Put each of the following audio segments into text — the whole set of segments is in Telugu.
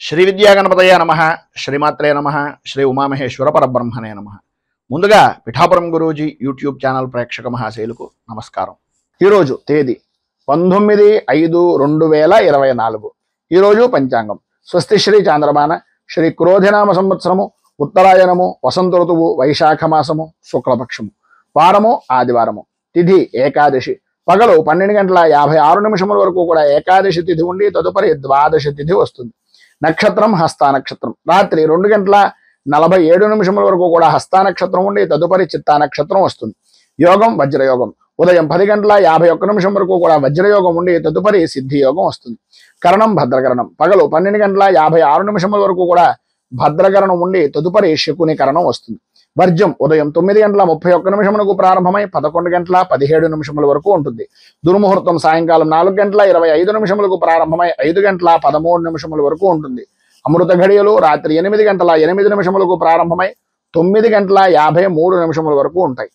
శ్రీ విద్యాగణపతయ నమః, శ్రీమాత్రే నమః, శ్రీ ఉమామహేశ్వర పరబ్రహ్మణే నమః. ముందుగా పిఠాపురం గురూజీ యూట్యూబ్ ఛానల్ ప్రేక్షక మహాశైలకు నమస్కారం. ఈరోజు తేదీ 19/5/2024. ఈరోజు పంచాంగం స్వస్తి శ్రీ చాంద్రమాన శ్రీ క్రోధినామ సంవత్సరము ఉత్తరాయణము వసంత ఋతువు వైశాఖ మాసము శుక్లపక్షము వారము ఆదివారము తిథి ఏకాదశి పగలు 12:56 వరకు కూడా ఏకాదశి తిథి ఉండి తదుపరి ద్వాదశి తిథి వస్తుంది. నక్షత్రం హస్తా నక్షత్రం రాత్రి 2:47 వరకు కూడా హస్తా నక్షత్రం ఉండి తదుపరి చిత్తా నక్షత్రం వస్తుంది. యోగం వజ్రయోగం ఉదయం 10:51 వరకు కూడా వజ్రయోగం ఉండి తదుపరి సిద్ధి యోగం వస్తుంది. కరణం భద్రకరణం పగలు 12:56 వరకు కూడా భద్రకరణం ఉండి తదుపరి శకుని కరణం వస్తుంది. వర్జం ఉదయం 9:31 ప్రారంభమై 11:17 వరకు ఉంటుంది. దుర్ముహూర్తం సాయంకాలం 4:25 ప్రారంభమై 5:13 వరకు ఉంటుంది. అమృత ఘడియలు రాత్రి 8:08 ప్రారంభమై 9:53 వరకు ఉంటాయి.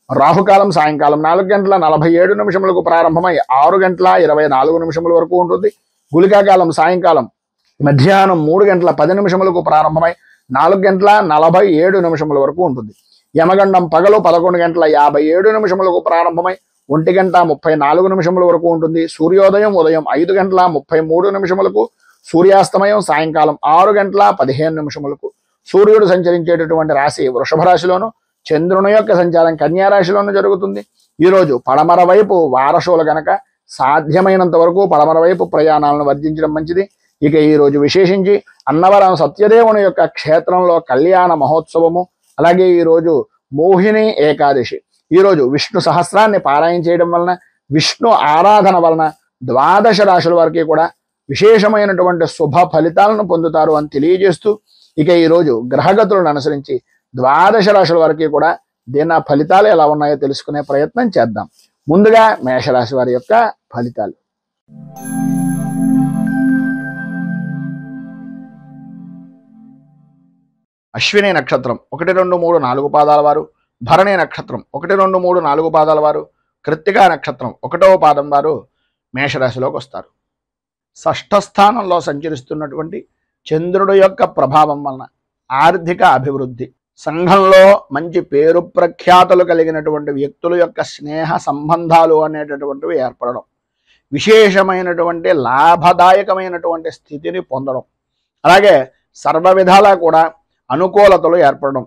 రాహుకాలం సాయంకాలం 4:47 ప్రారంభమై 6:24 వరకు ఉంటుంది. గుళికాకాలం సాయంకాలం మధ్యాహ్నం 3:10 ప్రారంభమై 4:47 వరకు ఉంటుంది. యమగండం పగలు 11:57 ప్రారంభమై 1:34 వరకు ఉంటుంది. సూర్యోదయం ఉదయం 5:33 సూర్యాస్తమయం సాయంకాలం 6:15 సూర్యుడు సంచరించేటటువంటి రాశి వృషభ రాశిలోను, చంద్రుని యొక్క సంచారం కన్యా రాశిలోను జరుగుతుంది. ఈరోజు పడమర వైపు వారసులు గనక సాధ్యమైనంత వరకు పడమర వైపు ప్రయాణాలను వర్జించడం మంచిది. ఇక ఈరోజు విశేషించి అన్నవరం సత్యదేవుని యొక్క క్షేత్రంలో కళ్యాణ మహోత్సవము, అలాగే ఈరోజు మోహిని ఏకాదశి. ఈరోజు విష్ణు సహస్రాన్ని పారాయణ చేయడం వలన, విష్ణు ఆరాధన వలన ద్వాదశ రాశుల వారికి కూడా విశేషమైనటువంటి శుభ ఫలితాలను పొందుతారు అని తెలియజేస్తూ, ఇక ఈరోజు గ్రహగతులను అనుసరించి ద్వాదశ రాశుల వారికి కూడా దీని ఫలితాలు ఎలా ఉన్నాయో తెలుసుకునే ప్రయత్నం చేద్దాం. ముందుగా మేషరాశి వారి యొక్క ఫలితాలు. అశ్విని నక్షత్రం 1, 2, 3, 4 పాదాల వారు, భరణి నక్షత్రం 1, 2, 3, 4 పాదాల వారు, కృత్తికా నక్షత్రం 1వ పాదం వారు మేషరాశిలోకి వస్తారు. షష్ఠ స్థానంలో సంచరిస్తున్నటువంటి చంద్రుడు యొక్క ప్రభావం వలన ఆర్థిక అభివృద్ధి, సంఘంలో మంచి పేరు ప్రఖ్యాతులు కలిగినటువంటి వ్యక్తుల యొక్క స్నేహ సంబంధాలు అనేటటువంటివి ఏర్పడడం, విశేషమైనటువంటి లాభదాయకమైనటువంటి స్థితిని పొందడం, అలాగే సర్వ విధాలా కూడా అనుకూలతలు ఏర్పడడం,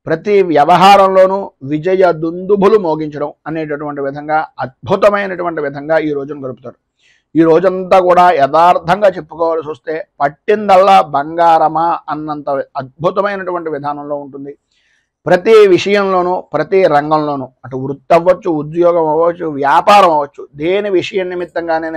ప్రతి వ్యవహారంలోనూ విజయ దుందుభులు మోగించడం అనేటటువంటి విధంగా అద్భుతమైనటువంటి విధంగా ఈ రోజును గడుపుతారు. ఈ రోజంతా కూడా యథార్థంగా చెప్పుకోవాల్సి వస్తే పట్టిందల్లా బంగారమా అన్నంత అద్భుతమైనటువంటి విధానంలో ఉంటుంది. ప్రతి విషయంలోనూ ప్రతి రంగంలోనూ అటు వృత్తి అవ్వచ్చు, ఉద్యోగం అవ్వచ్చు, వ్యాపారం అవ్వచ్చు, దేని విషయం నిమిత్తంగానే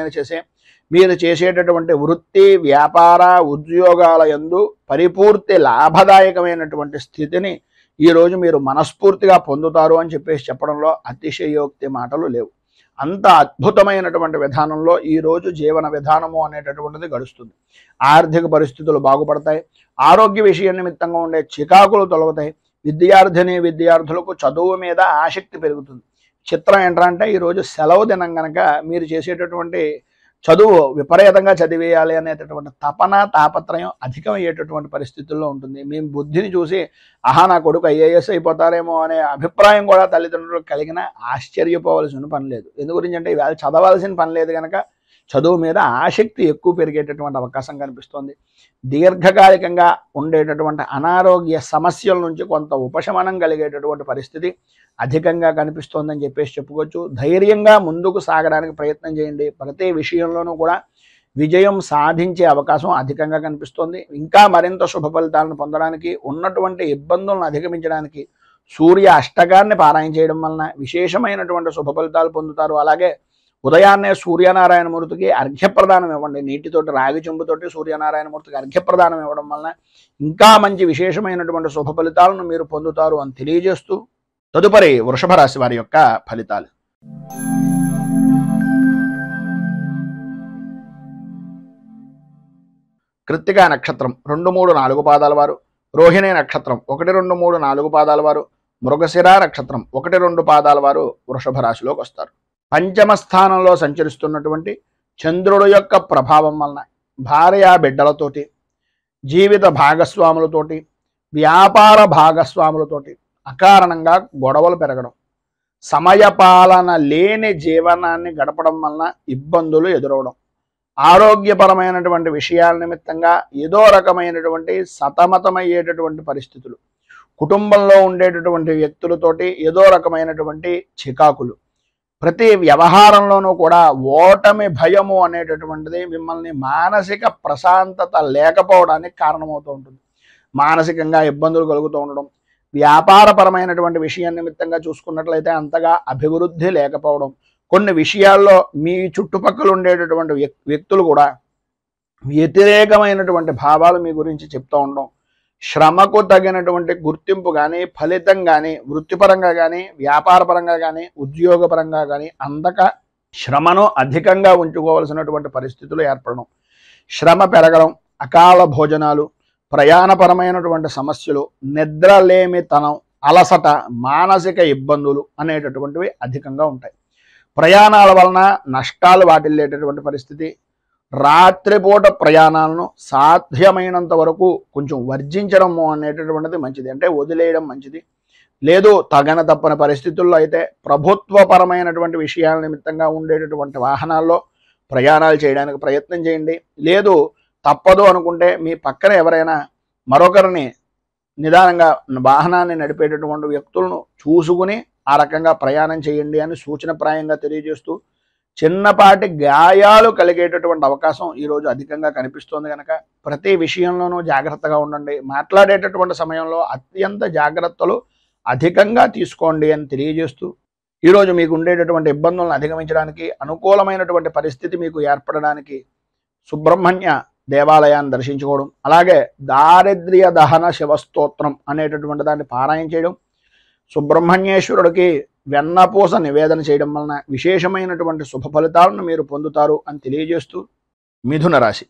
మీరు చేసేటటువంటి వృత్తి వ్యాపార ఉద్యోగాల యందు పరిపూర్తి లాభదాయకమైనటువంటి స్థితిని ఈరోజు మీరు మనస్ఫూర్తిగా పొందుతారు అని చెప్పడంలో అతిశయోక్తి మాటలు లేవు. అంత అద్భుతమైనటువంటి విధానంలో ఈరోజు జీవన విధానము అనేటటువంటిది గడుస్తుంది. ఆర్థిక పరిస్థితులు బాగుపడతాయి. ఆరోగ్య విషయం నిమిత్తంగా ఉండే చికాకులు తొలగుతాయి. విద్యార్థులకు చదువు మీద ఆసక్తి పెరుగుతుంది. చిత్రం ఏంటంటే ఈరోజు సెలవు దినం కనుక మీరు చేసేటటువంటి చదువు విపరీతంగా చదివేయాలి అనేటటువంటి తపన తాపత్రయం అధికమయ్యేటటువంటి పరిస్థితుల్లో ఉంటుంది. మేము బుద్ధిని చూసి నా కొడుకు IAS అయిపోతారేమో అనే అభిప్రాయం కూడా తల్లిదండ్రులకు కలిగిన ఆశ్చర్యపోవలసిన పని లేదు. ఎందు గురించి అంటే ఇవాళ చదవాల్సిన పని లేదు కనుక చదువు మీద ఆసక్తి ఎక్కువ పెరిగేటటువంటి అవకాశం కనిపిస్తోంది. దీర్ఘకాలికంగా ఉండేటటువంటి అనారోగ్య సమస్యల నుంచి కొంత ఉపశమనం కలిగేటటువంటి పరిస్థితి అధికంగా కనిపిస్తోందని చెప్పుకోవచ్చు. ధైర్యంగా ముందుకు సాగడానికి ప్రయత్నం చేయండి. ప్రతి విషయంలోనూ కూడా విజయం సాధించే అవకాశం అధికంగా కనిపిస్తోంది. ఇంకా మరింత శుభ ఫలితాలను పొందడానికి, ఉన్నటువంటి ఇబ్బందులను అధిగమించడానికి సూర్య అష్టకాన్ని పారాయణ చేయడం వలన విశేషమైనటువంటి శుభ ఫలితాలు పొందుతారు. అలాగే ఉదయాన్నే సూర్యనారాయణమూర్తికి అర్ఘ్యప్రదానం ఇవ్వండి. నీటితోటి రాగి చెంబుతోటి సూర్యనారాయణమూర్తికి అర్ఘ్యప్రదానం ఇవ్వడం వలన ఇంకా మంచి విశేషమైనటువంటి శుభ ఫలితాలను మీరు పొందుతారు అని తెలియజేస్తూ, తదుపరి వృషభ రాశి వారి యొక్క ఫలితాలు. కృత్తికా నక్షత్రం 2, 3, 4 పాదాల వారు, రోహిణి నక్షత్రం 1, 2, 3, 4 పాదాల వారు, మృగశిర నక్షత్రం 1, 2 పాదాల వారు వృషభ రాశిలోకి వస్తారు. పంచమ స్థానంలో సంచరిస్తున్నటువంటి చంద్రుడు యొక్క ప్రభావం వలన భార్య బిడ్డలతోటి జీవిత భాగస్వాములతోటి, వ్యాపార భాగస్వాములతోటి అకారణంగా గొడవలు పెరగడం, సమయపాలన లేని జీవనాన్ని గడపడం వలన ఇబ్బందులు ఎదురవడం, ఆరోగ్యపరమైనటువంటి విషయాల నిమిత్తంగా ఏదో రకమైనటువంటి సతమతమయ్యేటటువంటి పరిస్థితులు, కుటుంబంలో ఉండేటటువంటి వ్యక్తులతోటి ఏదో రకమైనటువంటి చికాకులు, ప్రతి వ్యవహారంలోనూ కూడా ఓటమి భయము అనేటటువంటిది మిమ్మల్ని మానసిక ప్రశాంతత లేకపోవడానికి కారణమవుతూ ఉంటుంది. మానసికంగా ఇబ్బందులు కలుగుతూ ఉండడం, వ్యాపారపరమైనటువంటి విషయం నిమిత్తంగా చూసుకున్నట్లయితే అంతగా అభివృద్ధి లేకపోవడం, కొన్ని విషయాల్లో మీ చుట్టుపక్కల ఉండేటటువంటి వ్యక్తులు కూడా వ్యతిరేకమైనటువంటి భావాలు మీ గురించి చెప్తూ ఉండడం, శ్రమకు తగినటువంటి గుర్తింపు కానీ, ఫలితం కానీ, వృత్తిపరంగా కానీ, వ్యాపారపరంగా కానీ, ఉద్యోగపరంగా కానీ అందక శ్రమను అధికంగా ఉంచుకోవాల్సినటువంటి పరిస్థితులు ఏర్పడడం, శ్రమ పెరగడం, అకాల భోజనాలు, ప్రయాణపరమైనటువంటి సమస్యలు, నిద్రలేమితనం, అలసట, మానసిక ఇబ్బందులు అనేటటువంటివి అధికంగా ఉంటాయి. ప్రయాణాల వలన నష్టాలు వాటిల్లేటటువంటి పరిస్థితి, రాత్రిపూట ప్రయాణాలను సాధ్యమైనంత వరకు కొంచెం వర్జించడము అనేటటువంటిది మంచిది, అంటే వదిలేయడం మంచిది. లేదు తగన తప్పని పరిస్థితుల్లో అయితే ప్రభుత్వపరమైనటువంటి విషయాల నిమిత్తంగా ఉండేటటువంటి వాహనాల్లో ప్రయాణాలు చేయడానికి ప్రయత్నం చేయండి. లేదు తప్పదు అనుకుంటే మీ పక్కన ఎవరైనా మరొకరిని నిదానంగా వాహనాన్ని నడిపేటటువంటి వ్యక్తులను చూసుకుని ఆ రకంగా ప్రయాణం చేయండి అని సూచనప్రాయంగా తెలియజేస్తూ, చిన్నపాటి గాయాలు కలిగేటటువంటి అవకాశం ఈరోజు అధికంగా కనిపిస్తోంది కనుక ప్రతి విషయంలోనూ జాగ్రత్తగా ఉండండి. మాట్లాడేటటువంటి సమయంలో అత్యంత జాగ్రత్తలు అధికంగా తీసుకోండి అని తెలియజేస్తూ, ఈరోజు మీకు ఉండేటటువంటి ఇబ్బందులను అధిగమించడానికి, అనుకూలమైనటువంటి పరిస్థితి మీకు ఏర్పడడానికి సుబ్రహ్మణ్య దేవాలయాన్ని దర్శించుకోవడం, అలాగే దారిద్ర్య దహన శివస్తోత్రం అనేటటువంటి దాన్ని పారాయణ చేయడం, సుబ్రహ్మణ్యేశ్వరుడికి వెన్నపూస నివేదన చేయడం వలన విశేషమైనటువంటి శుభ ఫలితాలను మీరు పొందుతారు అని తెలియజేస్తూ, మిథున రాశి.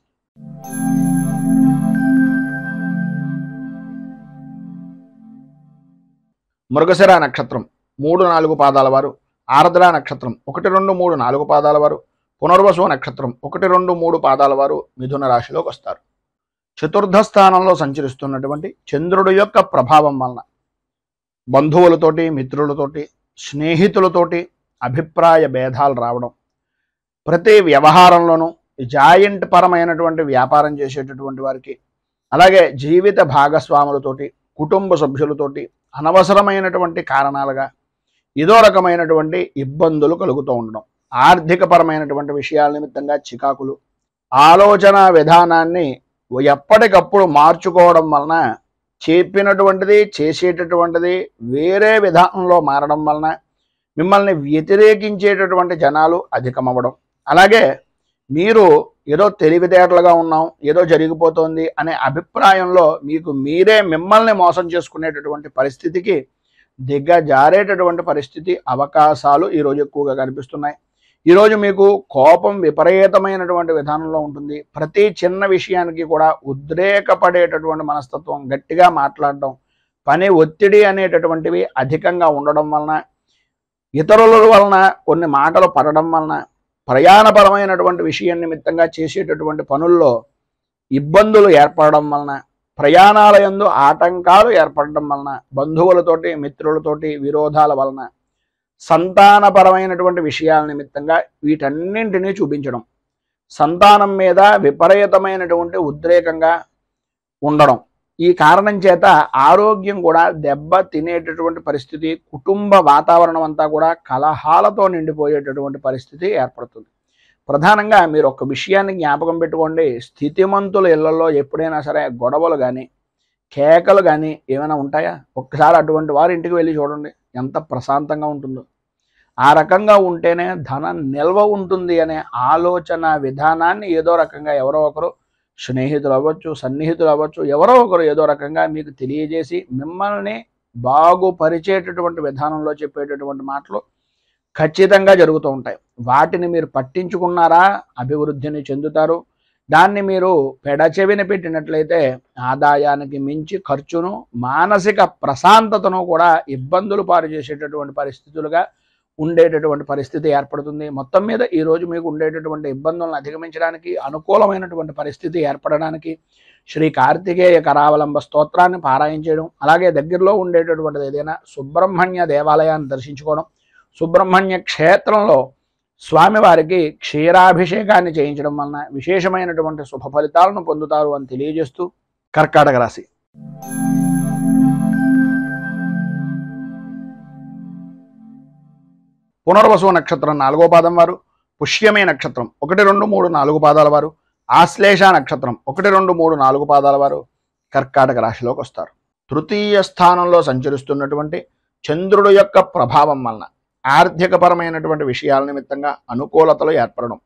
మృగశిర నక్షత్రం 3-4 పాదాల వారు, ఆర్ద్ర నక్షత్రం 1, 2, 3, 4 పాదాల వారు, పునర్వసు నక్షత్రం 1, 2, 3 పాదాల వారు మిథున రాశిలోకి వస్తారు. చతుర్థ స్థానంలో సంచరిస్తున్నటువంటి చంద్రుడి యొక్క ప్రభావం వలన బంధువులతోటి, మిత్రులతోటి, స్నేహితులతోటి అభిప్రాయ భేదాలు రావడం, ప్రతి వ్యవహారంలోనూ జాయింట్ పరమైనటువంటి వ్యాపారం చేసేటటువంటి వారికి, అలాగే జీవిత భాగస్వాములతోటి, కుటుంబ సభ్యులతోటి అనవసరమైనటువంటి కారణాలుగా ఏదో రకమైనటువంటి ఇబ్బందులు కలుగుతూ ఉండడం, ఆర్థిక పరమైనటువంటి విషయాల నిమిత్తంగా చికాకులు, ఆలోచన విధానాన్ని ఎప్పటికప్పుడు మార్చుకోవడం వలన చెప్పినటువంటిది చేసేటటువంటిది వేరే విధానంలో మారడం వలన మిమ్మల్ని వ్యతిరేకించేటటువంటి జనాలు అధికమవ్వడం, అలాగే మీరు ఏదో తెలివితేటలుగా ఉన్నాం, ఏదో జరిగిపోతుంది అనే అభిప్రాయంలో మీకు మీరే మిమ్మల్ని మోసం చేసుకునేటటువంటి పరిస్థితికి దిగజారేటటువంటి పరిస్థితి అవకాశాలు ఈరోజు ఎక్కువగా కనిపిస్తున్నాయి. ఈరోజు మీకు కోపం విపరీతమైనటువంటి విధానంలో ఉంటుంది. ప్రతి చిన్న విషయానికి కూడా ఉద్రేకపడేటటువంటి మనస్తత్వం, గట్టిగా మాట్లాడడం, పని ఒత్తిడి అనేటటువంటివి అధికంగా ఉండడం వలన, ఇతరుల వలన కొన్ని మాటలు పడడం వలన, ప్రయాణపరమైనటువంటి విషయం నిమిత్తంగా చేసేటటువంటి పనుల్లో ఇబ్బందులు ఏర్పడడం వలన, ప్రయాణాల యందు ఆటంకాలు ఏర్పడడం వలన, బంధువులతోటి, మిత్రులతోటి విరోధాల వలన, సంతానపరమైనటువంటి విషయాల నిమిత్తంగా వీటన్నింటినీ చూపించడం, సంతానం మీద విపరీతమైనటువంటి ఉద్రేకంగా ఉండడం, ఈ కారణం చేత ఆరోగ్యం కూడా దెబ్బ తినేటటువంటి పరిస్థితి, కుటుంబ వాతావరణం అంతా కూడా కలహాలతో నిండిపోయేటటువంటి పరిస్థితి ఏర్పడుతుంది. ప్రధానంగా మీరు ఒక విషయాన్ని జ్ఞాపకం పెట్టుకోండి, స్థితిమంతుల ఇళ్లలో ఎప్పుడైనా సరే గొడవలు కానీ, కేకలు కానీ ఏమైనా ఉంటాయా? ఒక్కసారి అటువంటి వారి ఇంటికి వెళ్ళి చూడండి, ఎంత ప్రశాంతంగా ఉంటుందో. ఆ రకంగా ఉంటేనే ధనం నిల్వ ఉంటుంది అనే ఆలోచన విధానాన్ని ఏదో రకంగా ఎవరో ఒకరు, స్నేహితులు అవ్వచ్చు, సన్నిహితులు అవ్వచ్చు, ఎవరో ఒకరు ఏదో రకంగా మీకు తెలియజేసి మిమ్మల్ని బాగుపరిచేటటువంటి విధానంలో చెప్పేటటువంటి మాటలు ఖచ్చితంగా జరుగుతూ ఉంటాయి. వాటిని మీరు పట్టించుకున్నారా అభివృద్ధిని చెందుతారు. దాన్ని మీరు పెడచెవిని పెట్టినట్లయితే ఆదాయానికి మించి ఖర్చును, మానసిక ప్రశాంతతను కూడా ఇబ్బందులు పాలు చేసేటటువంటి పరిస్థితులుగా ఉండేటటువంటి పరిస్థితి ఏర్పడుతుంది. మొత్తం మీద ఈరోజు మీకు ఉండేటటువంటి ఇబ్బందులను అధిగమించడానికి, అనుకూలమైనటువంటి పరిస్థితి ఏర్పడడానికి శ్రీ కార్తికేయ కరావలంబ స్తోత్రాన్ని పారాయణ చేయడం, అలాగే దగ్గరలో ఉండేటటువంటిది ఏదైనా సుబ్రహ్మణ్య దేవాలయాన్ని దర్శించుకోవడం, సుబ్రహ్మణ్య క్షేత్రంలో స్వామివారికి క్షీరాభిషేకాన్ని చేయించడం వలన విశేషమైనటువంటి శుభ ఫలితాలను పొందుతారు అని తెలియజేస్తూ కర్కాటక రాశి. పునర్వసు నక్షత్రం 4వ పాదం వారు, పుష్యమే నక్షత్రం 1, 2, 3, 4 పాదాల వారు, ఆశ్లేష నక్షత్రం 1, 2, 3, 4 పాదాల వారు కర్కాటక రాశిలోకి వస్తారు. తృతీయ స్థానంలో సంచరిస్తున్నటువంటి చంద్రుడు యొక్క ప్రభావం వలన ఆర్థికపరమైనటువంటి విషయాల నిమిత్తంగా అనుకూలతలు ఏర్పడడం,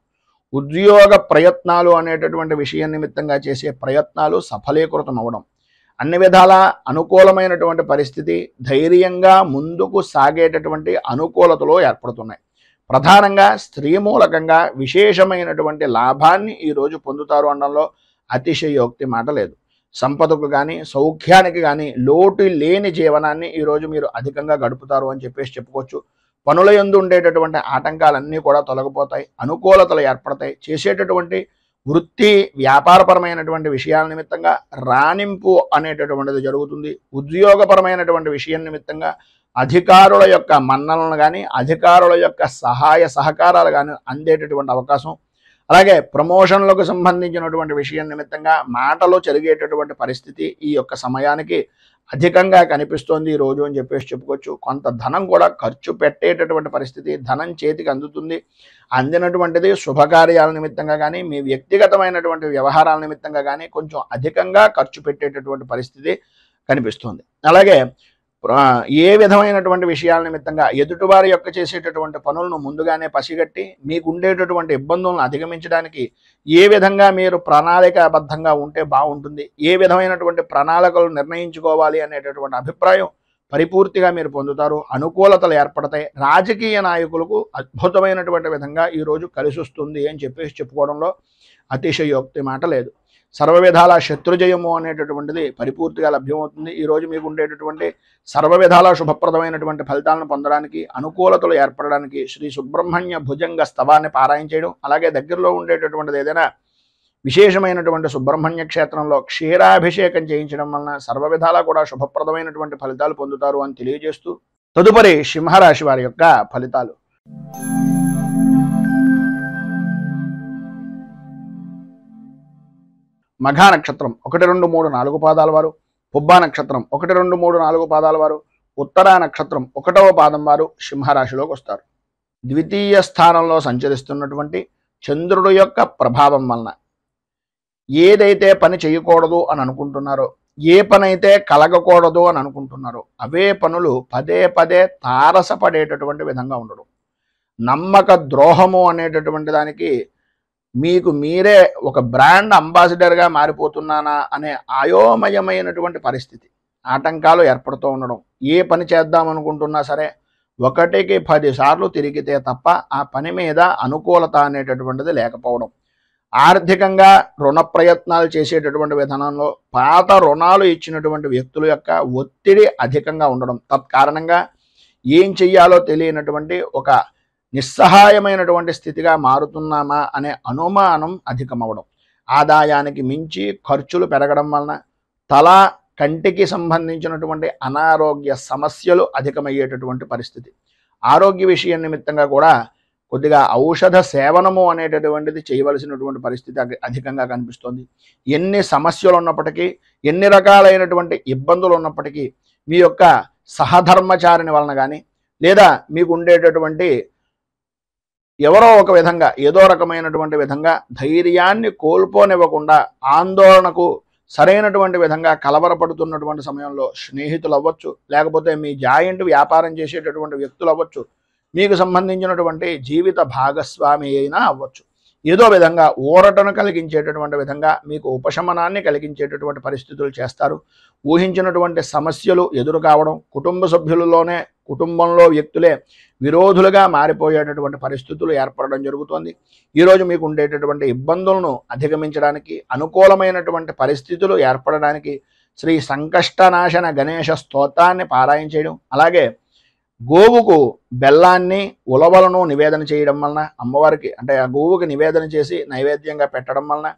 ఉద్యోగ ప్రయత్నాలు అనేటటువంటి విషయం నిమిత్తంగా చేసే ప్రయత్నాలు సఫలీకృతం అవ్వడం, అన్ని విధాల అనుకూలమైనటువంటి పరిస్థితి, ధైర్యంగా ముందుకు సాగేటటువంటి అనుకూలతలు ఏర్పడుతున్నాయి. ప్రధానంగా స్త్రీ మూలకంగా విశేషమైనటువంటి లాభాన్ని ఈరోజు పొందుతారు అనడంలో అతిశయోక్తి మాట లేదు. సంపదకు కానీ సౌఖ్యానికి కానీ లోటు లేని జీవనాన్ని ఈరోజు మీరు అధికంగా గడుపుతారు అని చెప్పుకోవచ్చు. పనుల యందు ఉండేటటువంటి ఆటంకాలన్నీ కూడా తొలగిపోతాయి, అనుకూలతలు ఏర్పడతాయి. చేసేటటువంటి వృత్తి వ్యాపారపరమైనటువంటి విషయాల నిమిత్తంగా రాణింపు అనేటటువంటిది జరుగుతుంది. ఉద్యోగపరమైనటువంటి విషయం నిమిత్తంగా అధికారుల యొక్క మన్ననలు కానీ, అధికారుల యొక్క సహాయ సహకారాలు కానీ అందేటటువంటి అవకాశం, అలాగే ప్రమోషన్లకు సంబంధించినటువంటి విషయం నిమిత్తంగా మాటలు చెరిగేటటువంటి పరిస్థితి ఈ యొక్క సమయానికి అధికంగా కనిపిస్తోంది ఈ రోజు అని చెప్పుకోవచ్చు. కొంత ధనం కూడా ఖర్చు పెట్టేటటువంటి పరిస్థితి, ధనం చేతికి అందుతుంది. అందినటువంటిది శుభకార్యాల నిమిత్తంగా కానీ, మీ వ్యక్తిగతమైనటువంటి వ్యవహారాల నిమిత్తంగా కానీ కొంచెం అధికంగా ఖర్చు పెట్టేటటువంటి పరిస్థితి కనిపిస్తుంది. అలాగే ఏ విధమైనటువంటి విషయాల నిమిత్తంగా ఎదుటివారి యొక్క చేసేటటువంటి పనులను ముందుగానే పసిగట్టి మీకు ఉండేటటువంటి ఇబ్బందులను అధిగమించడానికి ఏ విధంగా మీరు ప్రణాళికాబద్ధంగా ఉంటే బాగుంటుంది, ఏ విధమైనటువంటి ప్రణాళికలు నిర్ణయించుకోవాలి అనేటటువంటి అభిప్రాయం పరిపూర్తిగా మీరు పొందుతారు. అనుకూలతలు ఏర్పడతాయి. రాజకీయ నాయకులకు అద్భుతమైనటువంటి విధంగా ఈరోజు కలిసి వస్తుంది అని చెప్పుకోవడంలో అతిశయోక్తి మాట లేదు. సర్వవిధాల శత్రుజయము అనేటటువంటిది పరిపూర్తిగా లభ్యమవుతుంది. ఈరోజు మీకు ఉండేటటువంటి సర్వవిధాల శుభప్రదమైనటువంటి ఫలితాలను పొందడానికి, అనుకూలతలు ఏర్పడడానికి శ్రీ సుబ్రహ్మణ్య భుజంగ స్తవాన్ని పారాయణ చేయడం, అలాగే దగ్గరలో ఉండేటటువంటిది ఏదైనా విశేషమైనటువంటి సుబ్రహ్మణ్య క్షేత్రంలో క్షీరాభిషేకం చేయించడం వలన సర్వవిధాలా కూడా శుభప్రదమైనటువంటి ఫలితాలు పొందుతారు అని తెలియజేస్తూ తదుపరి సింహరాశి వారి యొక్క ఫలితాలు. మఘా నక్షత్రం 1, 2, 3, 4 పాదాల వారు, పుబ్బా నక్షత్రం 1, 2, 3, 4 పాదాల వారు, ఉత్తరా నక్షత్రం 1వ పాదం వారు సింహరాశిలోకి వస్తారు. ద్వితీయ స్థానంలో సంచరిస్తున్నటువంటి చంద్రుడు యొక్క ప్రభావం వలన ఏదైతే పని చేయకూడదు అని అనుకుంటున్నారో, ఏ పని అయితే కలగకూడదు అని అనుకుంటున్నారో అవే పనులు పదే పదే తారసపడేటటువంటి విధంగా ఉండడం, నమ్మక ద్రోహము అనేటటువంటి దానికి మీకు మీరే ఒక బ్రాండ్ అంబాసిడర్గా మారిపోతున్నానా అనే అయోమయమైనటువంటి పరిస్థితి, ఆటంకాలు ఏర్పడుతూ ఉండడం. ఏ పని చేద్దాం అనుకుంటున్నా సరే 1కి 10 సార్లు తిరిగితే తప్ప ఆ పని మీద అనుకూలత అనేటటువంటిది లేకపోవడం, ఆర్థికంగా రుణ ప్రయత్నాలు చేసేటటువంటి విధానంలో పాత రుణాలు ఇచ్చినటువంటి వ్యక్తుల యొక్క ఒత్తిడి అధికంగా ఉండడం, తత్కారణంగా ఏం చెయ్యాలో తెలియనటువంటి ఒక నిస్సహాయమైనటువంటి స్థితిగా మారుతున్నామా అనే అనుమానం అధికమవడం, ఆదాయానికి మించి ఖర్చులు పెరగడం వలన తల కంటికి సంబంధించినటువంటి అనారోగ్య సమస్యలు అధికమయ్యేటటువంటి పరిస్థితి, ఆరోగ్య విషయం నిమిత్తంగా కూడా కొద్దిగా ఔషధ సేవనము అనేటటువంటిది చేయవలసినటువంటి పరిస్థితి అధికంగా కనిపిస్తుంది. ఎన్ని సమస్యలు ఉన్నప్పటికీ, ఎన్ని రకాలైనటువంటి ఇబ్బందులు ఉన్నప్పటికీ మీ యొక్క సహధర్మచారిని వలన కానీ, లేదా మీకు ఉండేటటువంటి ఎవరో ఒక విధంగా ఏదో రకమైనటువంటి విధంగా ధైర్యాన్ని కోల్పోనివ్వకుండా, ఆందోళనకు సరైనటువంటి విధంగా కలవరపడుతున్నటువంటి సమయంలో స్నేహితులు అవ్వచ్చు, లేకపోతే మీ జాయింట్ వ్యాపారం చేసేటటువంటి వ్యక్తులు అవ్వచ్చు, మీకు సంబంధించినటువంటి జీవిత భాగస్వామి అయినా అవ్వచ్చు, ఏదో విధంగా ఊరటను కలిగించేటటువంటి విధంగా మీకు ఉపశమనాన్ని కలిగించేటటువంటి పరిస్థితులు చేస్తారు. ఊహించినటువంటి సమస్యలు ఎదురు కావడం, కుటుంబ సభ్యులలోనే కుటుంబంలో వ్యక్తులే విరోధులుగా మారిపోయేటటువంటి పరిస్థితులు ఏర్పడడం జరుగుతుంది. ఈరోజు మీకు ఉండేటటువంటి ఇబ్బందులను అధిగమించడానికి, అనుకూలమైనటువంటి పరిస్థితులు ఏర్పడడానికి శ్రీ సంకష్టనాశన గణేశ స్తోత్రాన్ని పారాయణ చేయడం, అలాగే గోవుకు బెల్లాన్ని ఉలవలను నివేదన చేయడం వలన, అమ్మవారికి అంటే ఆ గోవుకి నివేదన చేసి నైవేద్యంగా పెట్టడం వలన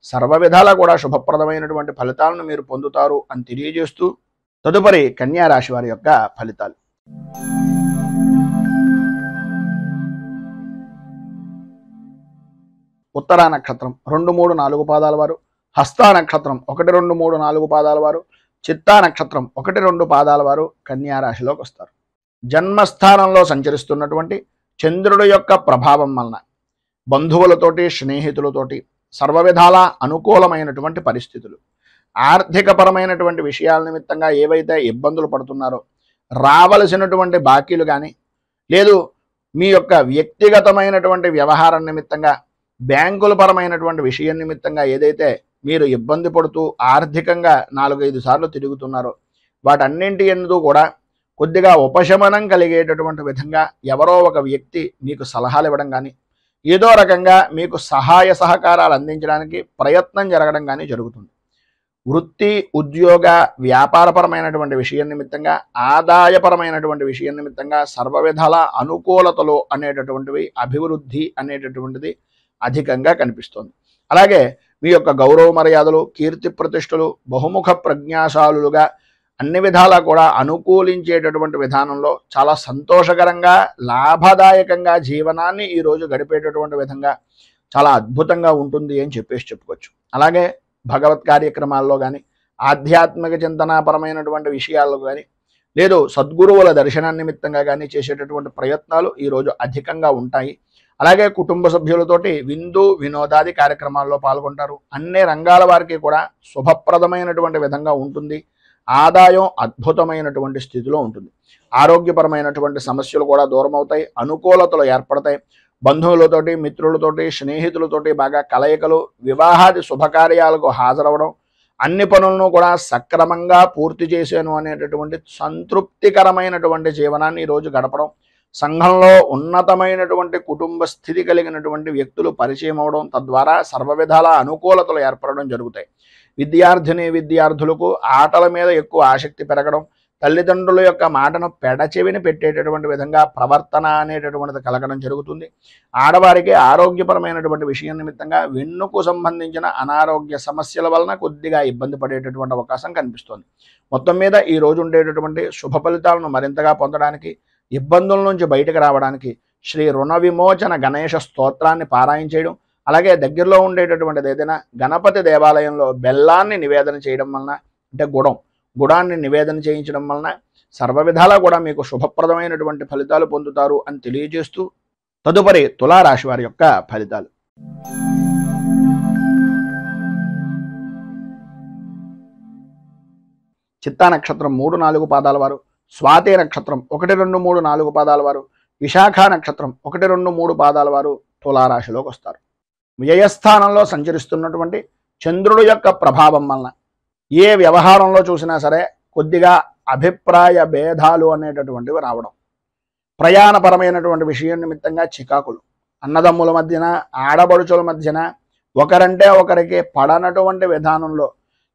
సర్వ విధాలా కూడా శుభప్రదమైనటువంటి ఫలితాలను మీరు పొందుతారు అని తెలియజేస్తూ, తదుపరి కన్యా రాశి వారి యొక్క ఫలితాలు. ఉత్తరా నక్షత్రం 2, 3, 4 పాదాల వారు, హస్తా నక్షత్రం 1, 2, 3, 4 పాదాల వారు, చిత్తా నక్షత్రం 1, 2 పాదాల వారు కన్యా రాశిలోకి వస్తారు. జన్మస్థానంలో సంచరిస్తున్నటువంటి చంద్రుడి యొక్క ప్రభావం వలన బంధువులతోటి, స్నేహితులతోటి సర్వ విధాలా అనుకూలమైనటువంటి పరిస్థితులు, ఆర్థికపరమైనటువంటి విషయాల నిమిత్తంగా ఏవైతే ఇబ్బందులు పడుతున్నారో, రావలసినటువంటి బాకీలు కానీ, లేదు మీ యొక్క వ్యక్తిగతమైనటువంటి వ్యవహారం నిమిత్తంగా, బ్యాంకుల పరమైనటువంటి విషయం నిమిత్తంగా ఏదైతే మీరు ఇబ్బంది పడుతూ ఆర్థికంగా 4-5 సార్లు తిరుగుతున్నారో, వాటన్నింటి యందు కూడా కొద్దిగా ఉపశమనం కలిగేటటువంటి విధంగా ఎవరో ఒక వ్యక్తి మీకు సలహాలు ఇవ్వడం కానీ, ఏదో రకంగా మీకు సహాయ సహకారాలు అందించడానికి ప్రయత్నం జరగడం కానీ జరుగుతుంది. వృత్తి, ఉద్యోగ, వ్యాపారపరమైనటువంటి విషయం నిమిత్తంగా, ఆదాయపరమైనటువంటి విషయం నిమిత్తంగా సర్వ విధాల అనుకూలతలు అనేటటువంటివి, అభివృద్ధి అనేటటువంటిది అధికంగా కనిపిస్తోంది. అలాగే మీ యొక్క గౌరవ మర్యాదలు, కీర్తి ప్రతిష్టలు బహుముఖ ప్రజ్ఞాశాలుగా అన్ని విధాలా కూడా అనుకూలించేటటువంటి విధానంలో చాలా సంతోషకరంగా, లాభదాయకంగా జీవనాన్ని ఈరోజు గడిపేటటువంటి విధంగా చాలా అద్భుతంగా ఉంటుంది అని చెప్పుకోవచ్చు. అలాగే భగవత్ కార్యక్రమాల్లో కానీ, ఆధ్యాత్మిక చింతనాపరమైనటువంటి విషయాల్లో కానీ, లేదు సద్గురువుల దర్శన నిమిత్తంగా కానీ చేసేటటువంటి ప్రయత్నాలు ఈరోజు అధికంగా ఉంటాయి. అలాగే కుటుంబ సభ్యులతోటి విందు వినోదాది కార్యక్రమాల్లో పాల్గొంటారు. అన్ని రంగాల వారికి కూడా శుభప్రదమైనటువంటి విధంగా ఉంటుంది. ఆదాయం అద్భుతమైనటువంటి స్థితిలో ఉంటుంది. ఆరోగ్యపరమైనటువంటి సమస్యలు కూడా దూరం అవుతాయి, అనుకూలతలు ఏర్పడతాయి. బంధువులతోటి, మిత్రులతోటి, స్నేహితులతోటి బాగా కలయికలు, వివాహాది శుభకార్యాలకు హాజరవడం, అన్ని పనులను కూడా సక్రమంగా పూర్తి చేశాను అనేటటువంటి సంతృప్తికరమైనటువంటి జీవనాన్ని ఈరోజు గడపడం, సంఘంలో ఉన్నతమైనటువంటి కుటుంబ స్థితి కలిగినటువంటి వ్యక్తులు పరిచయం అవడం, తద్వారా సర్వ విధాల అనుకూలతలు ఏర్పడడం జరుగుతాయి. విద్యార్థులకు ఆటల మీద ఎక్కువ ఆసక్తి పెరగడం, తల్లిదండ్రుల యొక్క మాటను పెడచెవిని పెట్టేటటువంటి విధంగా ప్రవర్తన అనేటటువంటిది కలగడం జరుగుతుంది. ఆడవారికి ఆరోగ్యపరమైనటువంటి విషయం నిమిత్తంగా వెన్నుకు సంబంధించిన అనారోగ్య సమస్యల వలన కొద్దిగా ఇబ్బంది పడేటటువంటి అవకాశం కనిపిస్తుంది. మొత్తం మీద ఈ రోజు ఉండేటటువంటి శుభ ఫలితాలను మరింతగా పొందడానికి, ఇబ్బందుల నుంచి బయటకు రావడానికి శ్రీ రుణ విమోచన గణేష స్తోత్రాన్ని పారాయణ చేయడం, అలాగే దగ్గరలో ఉండేటటువంటిది ఏదైనా గణపతి దేవాలయంలో బెల్లాన్ని నివేదన చేయడం వలన, అంటే గుడాన్ని నివేదన చేయించడం వలన సర్వ విధాలా కూడా మీకు శుభప్రదమైనటువంటి ఫలితాలు పొందుతారు అని తెలియజేస్తూ, తదుపరి తులారాశి వారి యొక్క ఫలితాలు. చిత్తా నక్షత్రం 3, 4 పాదాల వారు, స్వాతి నక్షత్రం 1, 2, 3, 4 పాదాల వారు, విశాఖ నక్షత్రం 1, 2, 3 పాదాల వారు తులారాశిలోకి వస్తారు. వ్యయస్థానంలో సంచరిస్తున్నటువంటి చంద్రుడు యొక్క ప్రభావం వలన ఏ వ్యవహారంలో చూసినా సరే కొద్దిగా అభిప్రాయ భేదాలు అనేటటువంటివి రావడం, ప్రయాణపరమైనటువంటి విషయం నిమిత్తంగా చికాకులు, అన్నదమ్ముల మధ్యన, ఆడబడుచుల మధ్యన ఒకరంటే ఒకరికి పడనటువంటి విధానంలో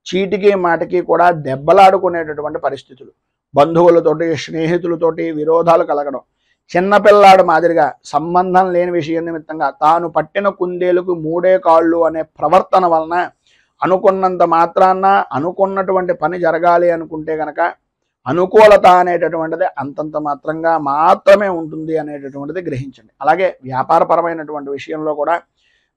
చీటికి మాటికి కూడా దెబ్బలాడుకునేటటువంటి పరిస్థితులు, బంధువులతోటి, స్నేహితులతోటి విరోధాలు కలగడం, చిన్నపిల్లాడు మాదిరిగా సంబంధం లేని విషయం నిమిత్తంగా తాను పట్టిన కుందేలుకు 3 కాళ్ళు అనే ప్రవర్తన వలన అనుకున్నంత మాత్రాన అనుకున్నటువంటి పని జరగాలి అనుకుంటే కనుక అనుకూలత అనేటటువంటిది అంతంత మాత్రమే ఉంటుంది అనేటటువంటిది గ్రహించండి. అలాగే వ్యాపారపరమైనటువంటి విషయంలో కూడా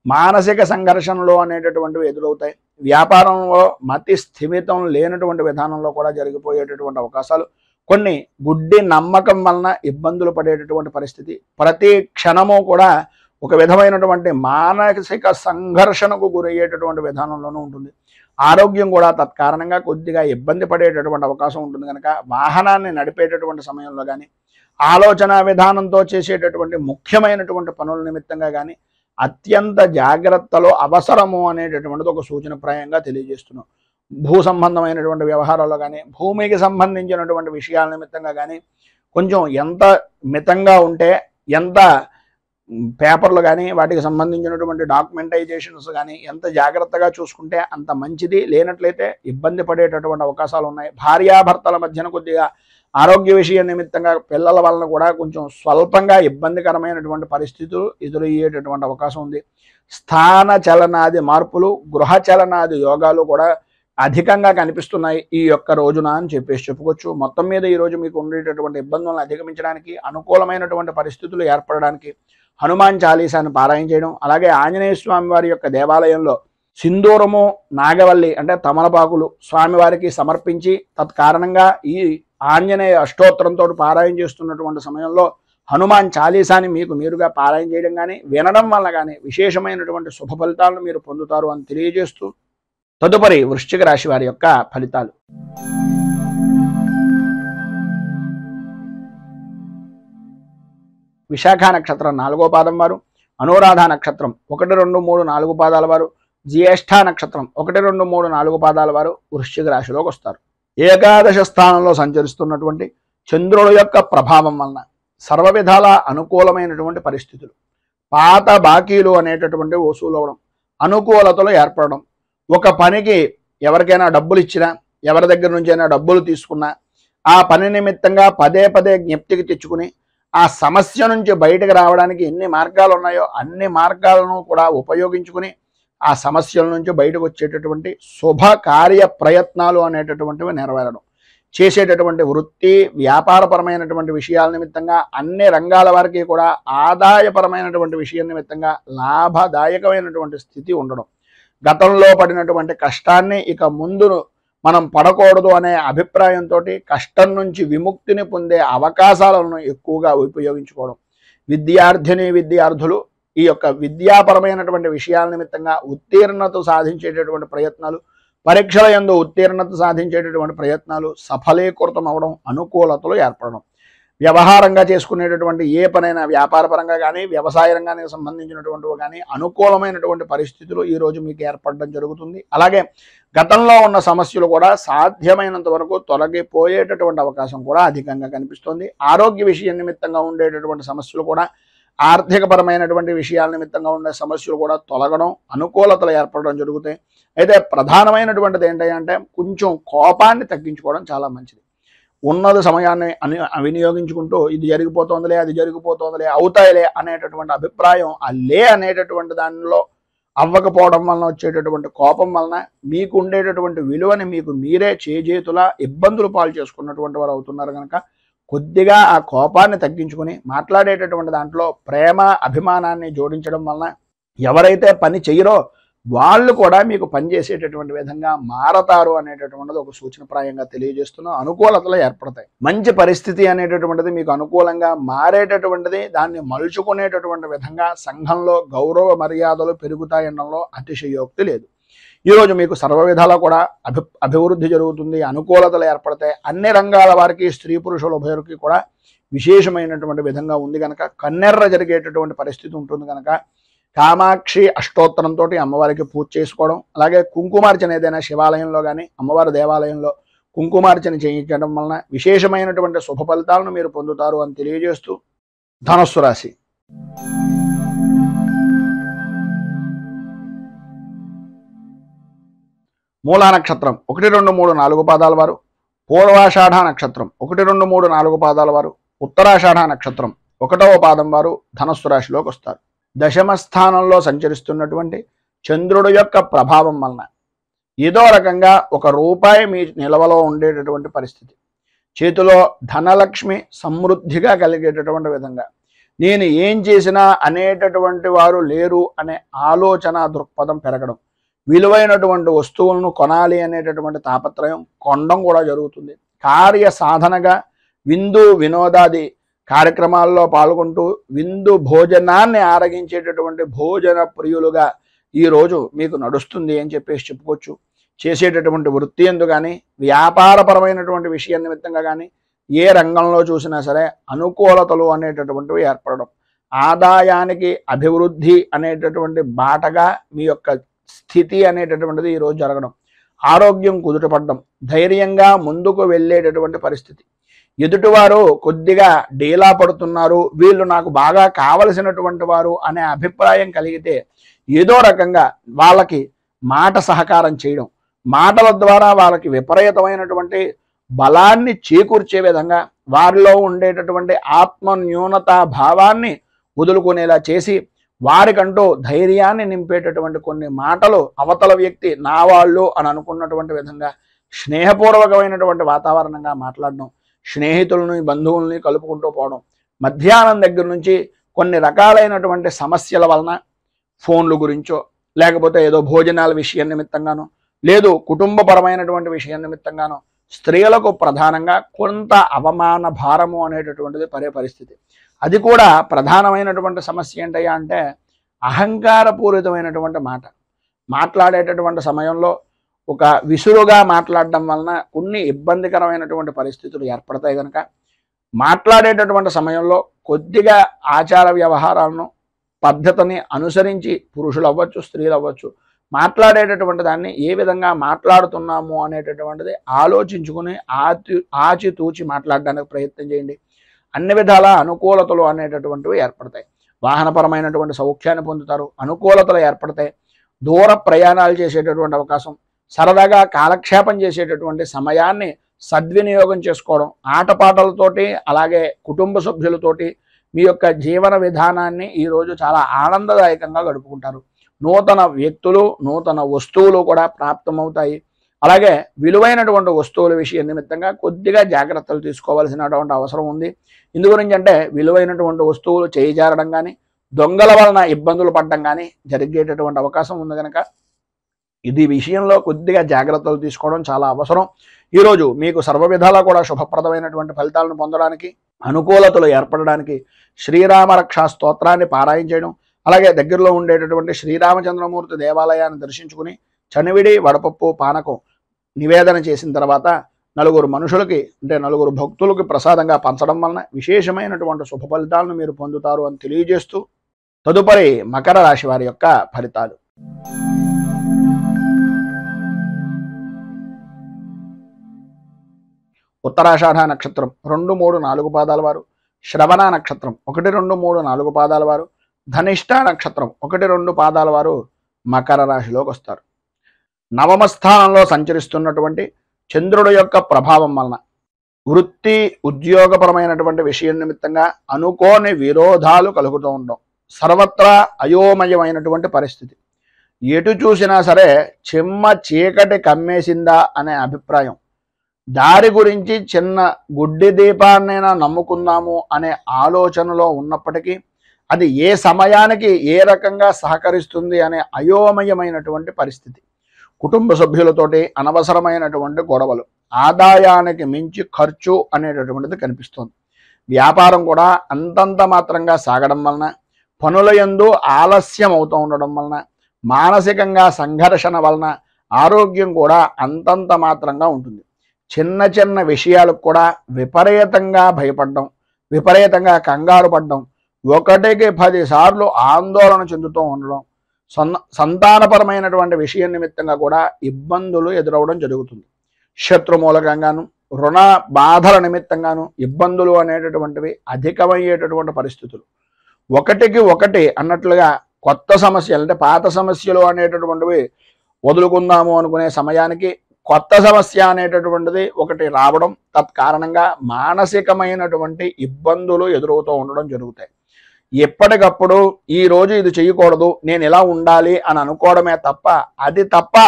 మానసిక సంఘర్షణలు అనేటటువంటివి ఎదురవుతాయి. వ్యాపారంలో మతి స్థిమితం లేనటువంటి విధానంలో కూడా జరిగిపోయేటటువంటి అవకాశాలు, కొన్ని గుడ్డి నమ్మకం వలన ఇబ్బందులు పడేటటువంటి పరిస్థితి, ప్రతి క్షణము కూడా ఒక విధమైనటువంటి మానసిక సంఘర్షణకు గురయ్యేటటువంటి విధానంలోనూ ఉంటుంది. ఆరోగ్యం కూడా తత్కారణంగా కొద్దిగా ఇబ్బంది పడేటటువంటి అవకాశం ఉంటుంది. కనుక వాహనాన్ని నడిపేటటువంటి సమయంలో కానీ, ఆలోచన విధానంతో చేసేటటువంటి ముఖ్యమైనటువంటి పనుల నిమిత్తంగా కానీ అత్యంత జాగ్రత్తలో అవసరము అనేటటువంటిది ఒక సూచనప్రాయంగా తెలియజేస్తున్నాం. భూ సంబంధమైనటువంటి వ్యవహారాల్లో కానీ, భూమికి సంబంధించినటువంటి విషయాల నిమిత్తంగా కానీ కొంచెం ఎంత మితంగా ఉంటే, ఎంత పేపర్లు కానీ వాటికి సంబంధించినటువంటి డాక్యుమెంటైజేషన్స్ కానీ ఎంత జాగ్రత్తగా చూసుకుంటే అంత మంచిది. లేనట్లయితే ఇబ్బంది పడేటటువంటి అవకాశాలు ఉన్నాయి. భార్యాభర్తల మధ్యన కొద్దిగా ఆరోగ్య విషయం నిమిత్తంగా పిల్లల వలన కూడా కొంచెం స్వల్పంగా ఇబ్బందికరమైనటువంటి పరిస్థితులు ఎదురయ్యేటటువంటి అవకాశం ఉంది. స్థాన చలనాది మార్పులు, గృహ చలనాది యోగాలు కూడా అధికంగా కనిపిస్తున్నాయి ఈ యొక్క రోజున అని చెప్పేసి చెప్పుకోవచ్చు. మొత్తం మీద ఈరోజు మీకు ఉండేటటువంటి ఇబ్బందులను అధిగమించడానికి, అనుకూలమైనటువంటి పరిస్థితులు ఏర్పడడానికి హనుమాన్ చాలీసాను పారాయణ చేయడం, అలాగే ఆంజనేయ స్వామి వారి యొక్క దేవాలయంలో సింధూరము, నాగవల్లి అంటే తమలపాకులు స్వామివారికి సమర్పించి తత్కారణంగా ఈ ఆంజనేయ అష్టోత్తరంతో పారాయణ చేస్తున్నటువంటి సమయంలో హనుమాన్ చాలీసాని మీకు మీరుగా పారాయణ చేయడం కానీ వినడం వల్ల కానీ విశేషమైనటువంటి శుభ ఫలితాలను మీరు పొందుతారు అని తెలియజేస్తూ తదుపరి వృశ్చిక రాశి వారి యొక్క ఫలితాలు. విశాఖ నక్షత్రం 4వ పాదం వారు, అనురాధ నక్షత్రం 1, 2, 3, 4 పాదాల వారు, జ్యేష్ఠ నక్షత్రం 1, 2, 3, 4 పాదాల వారు వృశ్చిక రాశిలోకి వస్తారు. ఏకాదశ స్థానంలో సంచరిస్తున్నటువంటి చంద్రుడు యొక్క ప్రభావం వలన సర్వ విధాల అనుకూలమైనటువంటి పరిస్థితులు, పాత బాకీలు అనేటటువంటి వసూలు అవడం, అనుకూలతలు ఏర్పడడం, ఒక పనికి ఎవరికైనా డబ్బులు ఇచ్చినా, ఎవరి దగ్గర నుంచైనా డబ్బులు తీసుకున్నా ఆ పని నిమిత్తంగా పదే పదే జ్ఞప్తికి తెచ్చుకుని ఆ సమస్య నుంచి బయటకు రావడానికి ఎన్ని మార్గాలు ఉన్నాయో అన్ని మార్గాలను కూడా ఉపయోగించుకుని ఆ సమస్యల నుంచి బయటకు వచ్చేటటువంటి శుభ కార్య ప్రయత్నాలు అనేటటువంటివి నెరవేరడం, చేసేటటువంటి వృత్తి వ్యాపారపరమైనటువంటి విషయాల నిమిత్తంగా అన్ని రంగాల వారికి కూడా ఆదాయపరమైనటువంటి విషయం నిమిత్తంగా లాభదాయకమైనటువంటి స్థితి ఉండడం, గతంలో పడినటువంటి కష్టాన్ని ఇక ముందు మనం పడకూడదు అనే అభిప్రాయంతో కష్టం నుంచి విముక్తిని పొందే అవకాశాలను ఎక్కువగా ఉపయోగించుకోవడం, విద్యార్థులు ఈ యొక్క విద్యాపరమైనటువంటి విషయాల నిమిత్తంగా ఉత్తీర్ణత సాధించేటటువంటి ప్రయత్నాలు, పరీక్షల యందు ఉత్తీర్ణత సాధించేటటువంటి ప్రయత్నాలు సఫలీకృతం అవడం, అనుకూలతలు ఏర్పడడం, వ్యవహారంగా చేసుకునేటటువంటి ఏ పనైనా వ్యాపారపరంగా కానీ వ్యవసాయ రంగానికి సంబంధించినటువంటివి కానీ అనుకూలమైనటువంటి పరిస్థితులు ఈరోజు మీకు ఏర్పడడం జరుగుతుంది. అలాగే గతంలో ఉన్న సమస్యలు కూడా సాధ్యమైనంత వరకు తొలగిపోయేటటువంటి అవకాశం కూడా అధికంగా కనిపిస్తుంది. ఆరోగ్య విషయం నిమిత్తంగా ఉండేటటువంటి సమస్యలు కూడా, ఆర్థికపరమైనటువంటి విషయాల నిమిత్తంగా ఉండే సమస్యలు కూడా తొలగడం, అనుకూలతలు ఏర్పడడం జరుగుతాయి. అయితే ప్రధానమైనటువంటిది ఏంటంటే కొంచెం కోపాన్ని తగ్గించుకోవడం చాలా మంచిది. ఉన్నది సమయాన్ని వినియోగించుకుంటూ ఇది జరిగిపోతుందిలే, అది జరిగిపోతుందిలే, అవుతాయిలే అనేటటువంటి అభిప్రాయం అనేటటువంటి దానిలో అవ్వకపోవడం వలన వచ్చేటటువంటి కోపం వలన మీకు ఉండేటటువంటి విలువని మీకు మీరే చేజేతులా ఇబ్బందులు పాలు చేసుకున్నటువంటి వారు అవుతున్నారు. కనుక కొద్దిగా ఆ కోపాన్ని తగ్గించుకుని మాట్లాడేటటువంటి దాంట్లో ప్రేమ అభిమానాన్ని జోడించడం వలన ఎవరైతే పని చేయరో వాళ్ళు కూడా మీకు పనిచేసేటటువంటి విధంగా మారతారు అనేటటువంటిది ఒక సూచనప్రాయంగా తెలియజేస్తున్నాం. అనుకూలతలు ఏర్పడతాయి. మంచి పరిస్థితి అనేటటువంటిది మీకు అనుకూలంగా మారేటటువంటిది, దాన్ని మలుచుకునేటటువంటి విధంగా సంఘంలో గౌరవ మర్యాదలు పెరుగుతాయనడంలో అతిశయోక్తి లేదు. ఈరోజు మీకు సర్వ విధాలా కూడా అభివృద్ధి జరుగుతుంది, అనుకూలతలు ఏర్పడతాయి. అన్ని రంగాల వారికి, స్త్రీ పురుషుల ఉభయులకి కూడా విశేషమైనటువంటి విధంగా ఉంది కనుక కన్నెర్ర జరిగేటటువంటి పరిస్థితి ఉంటుంది కనుక కామాక్షి అష్టోత్తరంతో అమ్మవారికి పూజ చేసుకోవడం, అలాగే కుంకుమార్చన ఏదైనా శివాలయంలో కానీ అమ్మవారి దేవాలయంలో కుంకుమార్చన చేయించడం వలన విశేషమైనటువంటి శుభ ఫలితాలను మీరు పొందుతారు అని తెలియజేస్తూ ధనుస్సు రాశి. మూలా నక్షత్రం 1, 2, 3, 4 పాదాల వారు, పూర్వాషాఢ నక్షత్రం 1, 2, 3, 4 పాదాల వారు, ఉత్తరాషాఢ నక్షత్రం 1వ పాదం వారు ధనుస్సు రాశిలోకి వస్తారు. దశమ స్థానంలో సంచరిస్తున్నటువంటి చంద్రుడు యొక్క ప్రభావం వలన ఏదో రకంగా ₹1 మీ నిలవలో ఉండేటటువంటి పరిస్థితి, చేతిలో ధనలక్ష్మి సమృద్ధిగా కలిగేటటువంటి విధంగా, నేను ఏం చేసినా అనేటటువంటి వారు లేరు అనే ఆలోచన దృక్పథం పెరగడం, విలువైనటువంటి వస్తువులను కొనాలి అనేటటువంటి తాపత్రయం కొనడం కూడా జరుగుతుంది. కార్య సాధనగా విందు వినోదాది కార్యక్రమాల్లో పాల్గొంటూ విందు భోజనాన్ని ఆరగించేటటువంటి భోజన ప్రియులుగా ఈరోజు మీకు నడుస్తుంది అని చెప్పేసి చెప్పుకోవచ్చు. చేసేటటువంటి వృత్తి ఎందు కానీ వ్యాపారపరమైనటువంటి విషయం నిమిత్తంగా కానీ ఏ రంగంలో చూసినా సరే అనుకూలతలు అనేటటువంటివి ఏర్పడడం, ఆదాయానికి అభివృద్ధి అనేటటువంటి బాటగా మీ యొక్క స్థితి అనేటటువంటిది ఈరోజు జరగడం, ఆరోగ్యం కుదుటపడడం, ధైర్యంగా ముందుకు వెళ్ళేటటువంటి పరిస్థితి, ఎదుటివారు కొద్దిగా డీలా పడుతున్నారు, వీళ్ళు నాకు బాగా కావలసినటువంటి వారు అనే అభిప్రాయం కలిగితే ఏదో రకంగా వాళ్ళకి మాట సహకారం చేయడం, మాటల ద్వారా వాళ్ళకి విపరీతమైనటువంటి బలాన్ని చేకూర్చే విధంగా వారిలో ఉండేటటువంటి ఆత్మ న్యూనతా భావాన్ని వదులుకునేలా చేసి వారికంటూ ధైర్యాన్ని నింపేటటువంటి కొన్ని మాటలు అవతల వ్యక్తి నా వాళ్ళు అని అనుకున్నటువంటి విధంగా స్నేహపూర్వకమైనటువంటి వాతావరణంగా మాట్లాడడం, స్నేహితులని బంధువుల్ని కలుపుకుంటూ పోవడం, మధ్యాహ్నం దగ్గర నుంచి కొన్ని రకాలైనటువంటి సమస్యల వలన ఫోన్లు గురించో లేకపోతే ఏదో భోజనాల విషయం నిమిత్తంగానో లేదు కుటుంబపరమైనటువంటి విషయం నిమిత్తంగానో స్త్రీలకు ప్రధానంగా కొంత అవమాన భారము అనేటటువంటిది పడే పరిస్థితి. అది కూడా ప్రధానమైనటువంటి సమస్య ఏంటయ్యా అంటే అహంకారపూరితమైనటువంటి మాట్లాడేటటువంటి సమయంలో ఒక విసురుగా మాట్లాడడం వలన కొన్ని ఇబ్బందికరమైనటువంటి పరిస్థితులు ఏర్పడతాయి. కనుక మాట్లాడేటటువంటి సమయంలో కొద్దిగా ఆచార వ్యవహారాలను పద్ధతిని అనుసరించి పురుషులు అవ్వచ్చు స్త్రీలు అవ్వచ్చు మాట్లాడేటటువంటి దాన్ని ఏ విధంగా మాట్లాడుతున్నాము అనేటటువంటిది ఆలోచించుకుని ఆచితూచి మాట్లాడడానికి ప్రయత్నం చేయండి. అన్ని విధాల అనుకూలతలు అనేటటువంటివి ఏర్పడతాయి. వాహనపరమైనటువంటి సౌఖ్యాన్ని పొందుతారు, అనుకూలతలు ఏర్పడతాయి. దూర ప్రయాణాలు చేసేటటువంటి అవకాశం, సరదాగా కాలక్షేపం చేసేటటువంటి సమయాన్ని సద్వినియోగం చేసుకోవడం, ఆటపాటలతోటి అలాగే కుటుంబ సభ్యులతోటి మీ యొక్క జీవన విధానాన్ని ఈరోజు చాలా ఆనందదాయకంగా గడుపుకుంటారు. నూతన వ్యక్తులు నూతన వస్తువులు కూడా ప్రాప్తమవుతాయి. అలాగే విలువైనటువంటి వస్తువుల విషయం నిమిత్తంగా కొద్దిగా జాగ్రత్తలు తీసుకోవాల్సినటువంటి అవసరం ఉంది. ఇందు గురించి అంటే విలువైనటువంటి వస్తువులు చేయిజారడం కానీ దొంగల వలన ఇబ్బందులు పడడం కానీ జరిగేటటువంటి అవకాశం ఉంది. కనుక ఇది విషయంలో కొద్దిగా జాగ్రత్తలు తీసుకోవడం చాలా అవసరం. ఈరోజు మీకు సర్వ విధాలా కూడా శుభప్రదమైనటువంటి ఫలితాలను పొందడానికి అనుకూలతలు ఏర్పడడానికి శ్రీరామ రక్షా స్తోత్రాన్ని పారాయణ చేయడం, అలాగే దగ్గరలో ఉండేటటువంటి శ్రీరామచంద్రమూర్తి దేవాలయాన్ని దర్శించుకుని చనివిడి వడపప్పు పానకం నివేదన చేసిన తర్వాత నలుగురు మనుషులకి అంటే నలుగురు భక్తులకి ప్రసాదంగా పంచడం వలన విశేషమైనటువంటి శుభ ఫలితాలను మీరు పొందుతారు అని తెలియజేస్తూ తదుపరి మకర రాశి వారి యొక్క ఫలితాలు. ఉత్తరాషాఢ నక్షత్రం 2, 3, 4 పాదాల వారు, శ్రవణ నక్షత్రం 1, 2, 3, 4 పాదాల వారు, ధనిష్ట నక్షత్రం 1, 2 పాదాల వారు మకర రాశిలోకి వస్తారు. నవమ స్థానంలో సంచరిస్తున్నటువంటి చంద్రుడి యొక్క ప్రభావం వలన వృత్తి ఉద్యోగపరమైనటువంటి విషయం నిమిత్తంగా అనుకోని విరోధాలు కలుగుతూ ఉండడం, సర్వత్రా అయోమయమైనటువంటి పరిస్థితి, ఎటు చూసినా సరే చెమ్మ చీకటి కమ్మేసిందా అనే అభిప్రాయం, దారి గురించి చిన్న గుడ్డి దీపాన్నైనా నమ్ముకుందాము అనే ఆలోచనలో ఉన్నప్పటికీ అది ఏ సమయానికి ఏ రకంగా సహకరిస్తుంది అనే అయోమయమైనటువంటి పరిస్థితి, కుటుంబ సభ్యులతోటి అనవసరమైనటువంటి గొడవలు, ఆదాయానికి మించి ఖర్చు అనేటటువంటిది కనిపిస్తుంది. వ్యాపారం కూడా అంతంత మాత్రంగా సాగడం వలన, పనుల యందు ఆలస్యం అవుతూ ఉండడం వలన, మానసికంగా సంఘర్షణ వలన ఆరోగ్యం కూడా అంతంత మాత్రంగా ఉంటుంది. చిన్న చిన్న విషయాలకు కూడా విపరీతంగా భయపడడం, విపరీతంగా కంగారు పడడం, 1కి 10 సార్లు ఆందోళన చెందుతూ ఉండడం, సంతానపరమైనటువంటి విషయం నిమిత్తంగా కూడా ఇబ్బందులు ఎదురవడం జరుగుతుంది. శత్రు మూలకంగాను రుణ బాధల నిమిత్తంగాను ఇబ్బందులు అనేటటువంటివి అధికమయ్యేటటువంటి పరిస్థితులు, 1కి 1 అన్నట్లుగా కొత్త సమస్యలు అంటే పాత సమస్యలు అనేటటువంటివి వదులుకుందాము అనుకునే సమయానికి కొత్త సమస్య అనేటటువంటిది ఒకటి రావడం, తత్కారణంగా మానసికమైనటువంటి ఇబ్బందులు ఎదురవుతూ ఉండడం జరుగుతాయి. ఎప్పటికప్పుడు ఈరోజు ఇది చేయకూడదు, నేను ఇలా ఉండాలి అని అనుకోవడమే తప్ప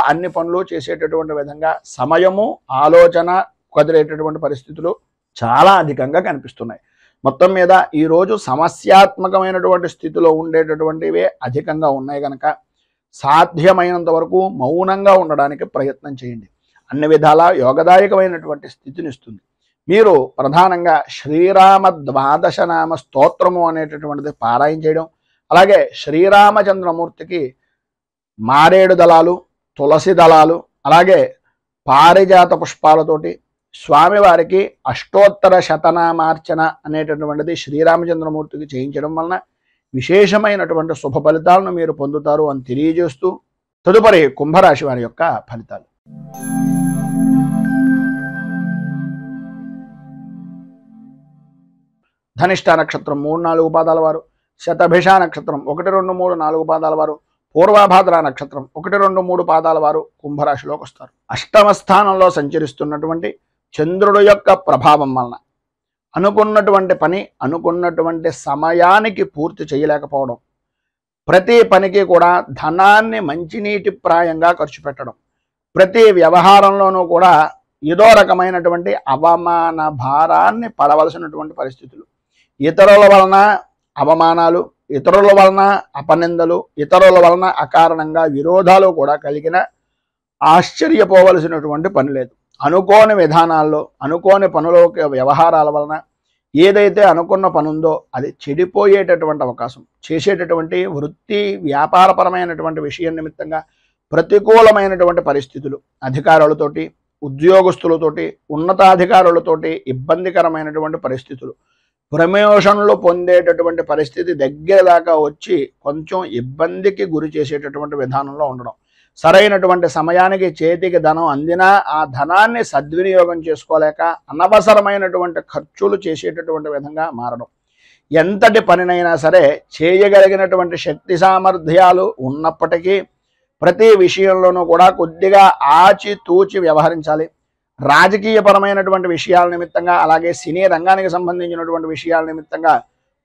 అన్ని పనులు చేసేటటువంటి విధంగా సమయము ఆలోచన కుదిరేటటువంటి పరిస్థితులు చాలా అధికంగా కనిపిస్తున్నాయి. మొత్తం మీద ఈరోజు సమస్యాత్మకమైనటువంటి స్థితిలో ఉండేటటువంటివే అధికంగా ఉన్నాయి. కనుక సాధ్యమైనంత వరకు మౌనంగా ఉండడానికి ప్రయత్నం చేయండి. అన్ని విధాలా యోగదాయకమైనటువంటి స్థితిని ఇస్తుంది. మీరు ప్రధానంగా శ్రీరామ 12 నామ స్తోత్రము అనేటటువంటిది పారాయణ చేయడం, అలాగే శ్రీరామచంద్రమూర్తికి మారేడు దళాలు, తులసి దళాలు, అలాగే పారిజాత పుష్పాలతోటి స్వామివారికి అష్టోత్తర శతనామార్చన అనేటటువంటిది శ్రీరామచంద్రమూర్తికి చేయించడం వలన విశేషమైనటువంటి శుభ ఫలితాలను మీరు పొందుతారు అని తెలియజేస్తూ తదుపరి కుంభరాశి వారి యొక్క ఫలితాలు. ధనిష్ట నక్షత్రం 3, 4 పాదాల వారు, శతభిష నక్షత్రం 1, 2, 3, 4 పాదాల వారు, పూర్వభాద్ర నక్షత్రం 1, 2, 3 పాదాల వారు కుంభరాశిలోకి వస్తారు. అష్టమ స్థానంలో సంచరిస్తున్నటువంటి చంద్రుడు యొక్క ప్రభావం వలన అనుకున్నటువంటి పని అనుకున్నటువంటి సమయానికి పూర్తి చేయలేకపోవడం, ప్రతి పనికి కూడా ధనాన్ని మంచినీటి ప్రాయంగా ఖర్చు పెట్టడం, ప్రతి వ్యవహారంలోనూ కూడా ఏదో రకమైనటువంటి అవమాన భారాన్ని పడవలసినటువంటి పరిస్థితులు, ఇతరుల వలన అవమానాలు, ఇతరుల వలన అపనిందలు, ఇతరుల వలన అకారణంగా విరోధాలు కూడా కలిగిన ఆశ్చర్యపోవలసినటువంటి పని లేదు. అనుకోని విధానాల్లో అనుకోని పనుల వ్యవహారాల వలన ఏదైతే అనుకున్న పని ఉందో అది చెడిపోయేటటువంటి అవకాశం, చేసేటటువంటి వృత్తి వ్యాపారపరమైనటువంటి విషయం నిమిత్తంగా ప్రతికూలమైనటువంటి పరిస్థితులు, అధికారులతోటి ఉద్యోగస్తులతోటి ఉన్నతాధికారులతోటి ఇబ్బందికరమైనటువంటి పరిస్థితులు, ప్రమోషన్లు పొందేటటువంటి పరిస్థితి దగ్గర దాకా వచ్చి కొంచెం ఇబ్బందికి గురి చేసేటటువంటి విధానంలో ఉండడం, సరైనటువంటి సమయానికి చేతికి ధనం అందినా ఆ ధనాన్ని సద్వినియోగం చేసుకోలేక అనవసరమైనటువంటి ఖర్చులు చేసేటటువంటి విధంగా మారడం, ఎంతటి పనినైనా సరే చేయగలిగినటువంటి శక్తి సామర్థ్యాలు ఉన్నప్పటికీ ప్రతి విషయంలోనూ కూడా కొద్దిగా ఆచితూచి వ్యవహరించాలి. రాజకీయపరమైనటువంటి విషయాల నిమిత్తంగా అలాగే సినీ రంగానికి సంబంధించినటువంటి విషయాల నిమిత్తంగా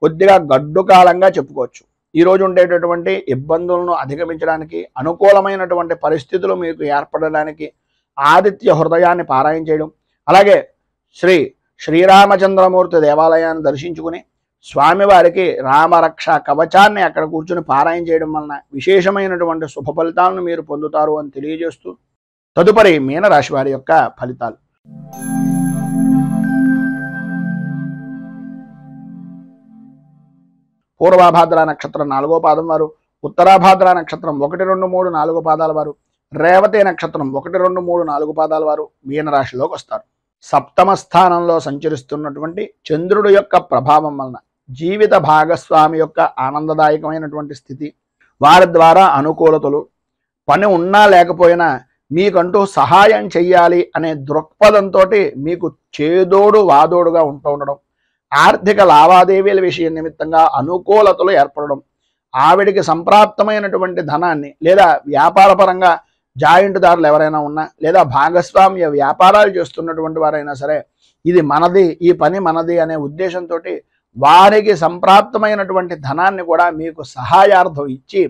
కొద్దిగా గడ్డు కాలంగా చెప్పుకోవచ్చు. ఈరోజు ఉండేటటువంటి ఇబ్బందులను అధిగమించడానికి, అనుకూలమైనటువంటి పరిస్థితులు మీకు ఏర్పడడానికి ఆదిత్య హృదయాన్ని పారాయణ చేయడం, అలాగే శ్రీరామచంద్రమూర్తి దేవాలయాన్ని దర్శించుకుని స్వామివారికి రామరక్ష కవచాన్ని అక్కడ కూర్చుని పారాయణ చేయడం వలన విశేషమైనటువంటి శుభ ఫలితాలను మీరు పొందుతారు అని తెలియజేస్తూ తదుపరి మీనరాశి వారి యొక్క ఫలితాలు. పూర్వాభాద్ర నక్షత్రం 4వ పాదం వారు, ఉత్తరాభాద్ర నక్షత్రం 1, 2, 3, 4 పాదాల వారు, రేవతి నక్షత్రం 1, 2, 3, 4 పాదాల వారు మీనరాశిలోకి వస్తారు. సప్తమ స్థానంలో సంచరిస్తున్నటువంటి చంద్రుడు యొక్క ప్రభావం వలన జీవిత భాగస్వామి యొక్క ఆనందదాయకమైనటువంటి స్థితి, వారి ద్వారా అనుకూలతలు, పని ఉన్నా లేకపోయినా మీకంటూ సహాయం చెయ్యాలి అనే దృక్పథంతో మీకు చేదోడు వాదోడుగా ఉంటూ ఉండడం, ఆర్థిక లావాదేవీల విషయం నిమిత్తంగా అనుకూలతలు ఏర్పడడం, ఆవిడికి సంప్రాప్తమైనటువంటి ధనాన్ని లేదా వ్యాపారపరంగా జాయింట్దారులు ఎవరైనా ఉన్నా లేదా భాగస్వామ్య వ్యాపారాలు చేస్తున్నటువంటి వారైనా సరే ఇది మనది, ఈ పని మనది అనే ఉద్దేశంతో వారికి సంప్రాప్తమైనటువంటి ధనాన్ని కూడా మీకు సహాయార్థం ఇచ్చి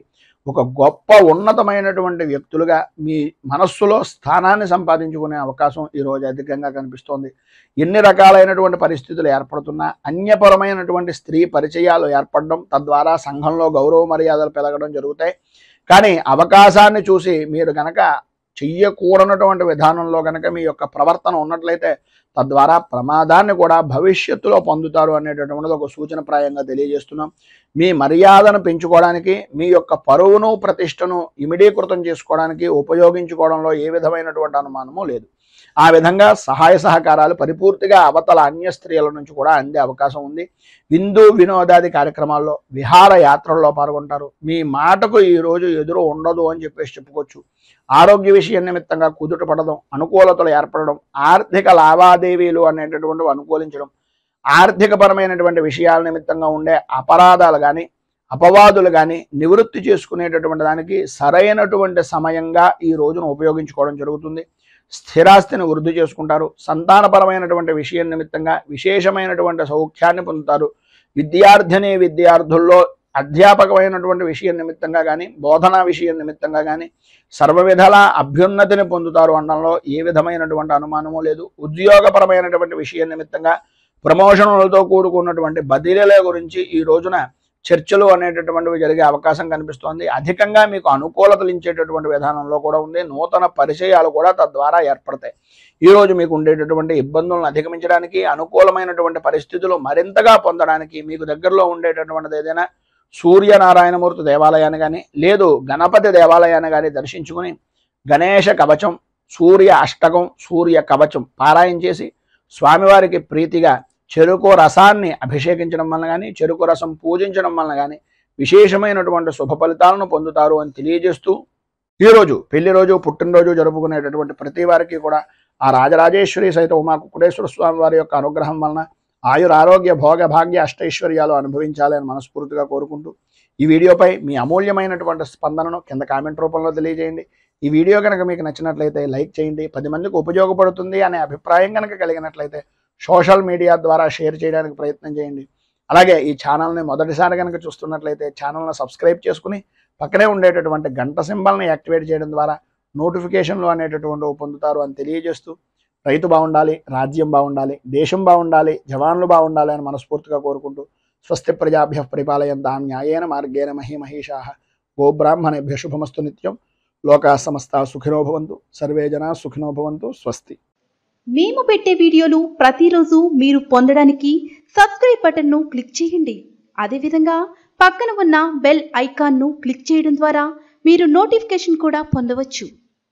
ఒక గొప్ప ఉన్నతమైనటువంటి వ్యక్తులుగా మీ మనస్సులో స్థానాన్ని సంపాదించుకునే అవకాశం ఈరోజు అధికంగా కనిపిస్తోంది. ఎన్ని రకాలైనటువంటి పరిస్థితులు ఏర్పడుతున్నా అన్యపరమైనటువంటి స్త్రీ పరిచయాలు ఏర్పడడం, తద్వారా సంఘంలో గౌరవ మర్యాదలు పెరగడం జరుగుతాయి. కానీ అవకాశాన్ని చూసి మీరు కనుక చెయ్యకూడనటువంటి విధానంలో కనుక మీ యొక్క ప్రవర్తన ఉన్నట్లయితే తద్వారా ప్రమాదాన్ని కూడా భవిష్యత్తులో పొందుతారు అనేటటువంటిది ఒక సూచనప్రాయంగా తెలియజేస్తున్నాం. మీ మర్యాదను పెంచుకోవడానికి, మీ యొక్క పరువును ప్రతిష్టను ఇమిడీకృతం చేసుకోవడానికి ఉపయోగించుకోవడంలో ఏ విధమైనటువంటి అనుమానము లేదు. ఆ విధంగా సహాయ సహకారాలు పరిపూర్తిగా అవతల అన్య స్త్రీల నుంచి కూడా అందే అవకాశం ఉంది. విందు వినోదాది కార్యక్రమాల్లో, విహార యాత్రల్లో పాల్గొంటారు. మీ మాటకు ఈరోజు ఎదురు ఉండదు అని చెప్పేసి చెప్పుకోవచ్చు. ఆరోగ్య విషయం నిమిత్తంగా కుదుట పడడం, అనుకూలతలు ఏర్పడడం, ఆర్థిక లావాదేవీలు అనేటటువంటివి అనుకూలించడం, ఆర్థికపరమైనటువంటి విషయాల నిమిత్తంగా ఉండే అపరాధాలు కానీ అపవాదులు కానీ నివృత్తి చేసుకునేటటువంటి దానికి సరైనటువంటి సమయంగా ఈ రోజును ఉపయోగించుకోవడం జరుగుతుంది. స్థిరాస్తిని వృద్ధి చేసుకుంటారు. సంతానపరమైనటువంటి విషయం నిమిత్తంగా విశేషమైనటువంటి సౌఖ్యాన్ని పొందుతారు. విద్యార్థిని విద్యార్థుల్లో అధ్యాపకమైనటువంటి విషయం నిమిత్తంగా కానీ బోధనా విషయం నిమిత్తంగా కానీ సర్వవిధాల అభ్యున్నతిని పొందుతారు అనడంలో ఏ విధమైనటువంటి అనుమానము లేదు. ఉద్యోగపరమైనటువంటి విషయం నిమిత్తంగా ప్రమోషన్లతో కూడుకున్నటువంటి బదిలీల గురించి ఈ రోజున చర్చలు అనేటటువంటివి జరిగే అవకాశం కనిపిస్తోంది. అధికంగా మీకు అనుకూలతలు ఇచ్చేటటువంటి విధానంలో కూడా ఉంది. నూతన పరిచయాలు కూడా తద్వారా ఏర్పడతాయి. ఈరోజు మీకు ఉండేటటువంటి ఇబ్బందులను అధిగమించడానికి, అనుకూలమైనటువంటి పరిస్థితులు మరింతగా పొందడానికి మీకు దగ్గరలో ఉండేటటువంటిది ఏదైనా సూర్యనారాయణమూర్తి దేవాలయాన్ని కానీ లేదు గణపతి దేవాలయాన్ని కానీ దర్శించుకుని గణేష కవచం, సూర్య అష్టకం, సూర్య కవచం పారాయణ చేసి స్వామివారికి ప్రీతిగా చెరుకు రసాన్ని అభిషేకించడం వలన కానీ చెరుకు రసం పూజించడం వలన కానీ విశేషమైనటువంటి శుభ ఫలితాలను పొందుతారు అని తెలియజేస్తూ ఈరోజు పెళ్లి రోజు, పుట్టినరోజు జరుపుకునేటటువంటి ప్రతి వారికి కూడా ఆ రాజరాజేశ్వరి సహిత ఉమా కుక్కుటేశ్వర స్వామి వారి యొక్క అనుగ్రహం వలన ఆయుర ఆరోగ్య భోగ భాగ్య అష్టైశ్వర్యాలు అనుభవించాలని మనస్ఫూర్తిగా కోరుకుంటూ ఈ వీడియోపై మీ అమూల్యమైనటువంటి స్పందనను కింద కామెంట్ రూపంలో తెలియజేయండి. ఈ వీడియో కనుక మీకు నచ్చినట్లయితే లైక్ చేయండి. 10 మందికి ఉపయోగపడుతుంది అనే అభిప్రాయం కనుక కలిగినట్లయితే సోషల్ మీడియా ద్వారా షేర్ చేయడానికి ప్రయత్నం చేయండి. అలాగే ఈ ఛానల్ని మొదటిసారి కనుక చూస్తున్నట్లయితే ఛానల్ని సబ్స్క్రైబ్ చేసుకుని పక్కనే ఉండేటటువంటి గంట సింబల్ని యాక్టివేట్ చేయడం ద్వారా నోటిఫికేషన్లు అనేటటువంటివి పొందుతారు అని తెలియజేస్తూ, రైతు బాగుండాలి, రాజ్యం బాగుండాలి, దేశం బాగుండాలి, జవాన్లు బాగుండాలి అని మనస్ఫూర్తిగా కోరుకుంటూ స్వస్తి ప్రజాభ్యః పరిపాలయంతాం న్యాయేన మార్గేణ మహీమహీషాః గోబ్రాహ్మణేభ్యః శుభమస్తు నిత్యం. లోకా సమస్తా సుఖినో భవంతు, సర్వే జనా సుఖినో భవంతు. స్వస్తి. మేము పెట్టే వీడియోలు ప్రతిరోజు మీరు పొందడానికి సబ్స్క్రైబ్ బటన్ను క్లిక్ చేయండి. అదేవిధంగా పక్కన ఉన్న బెల్ ఐకాన్ను క్లిక్ చేయడం ద్వారా మీరు నోటిఫికేషన్ కూడా పొందవచ్చు.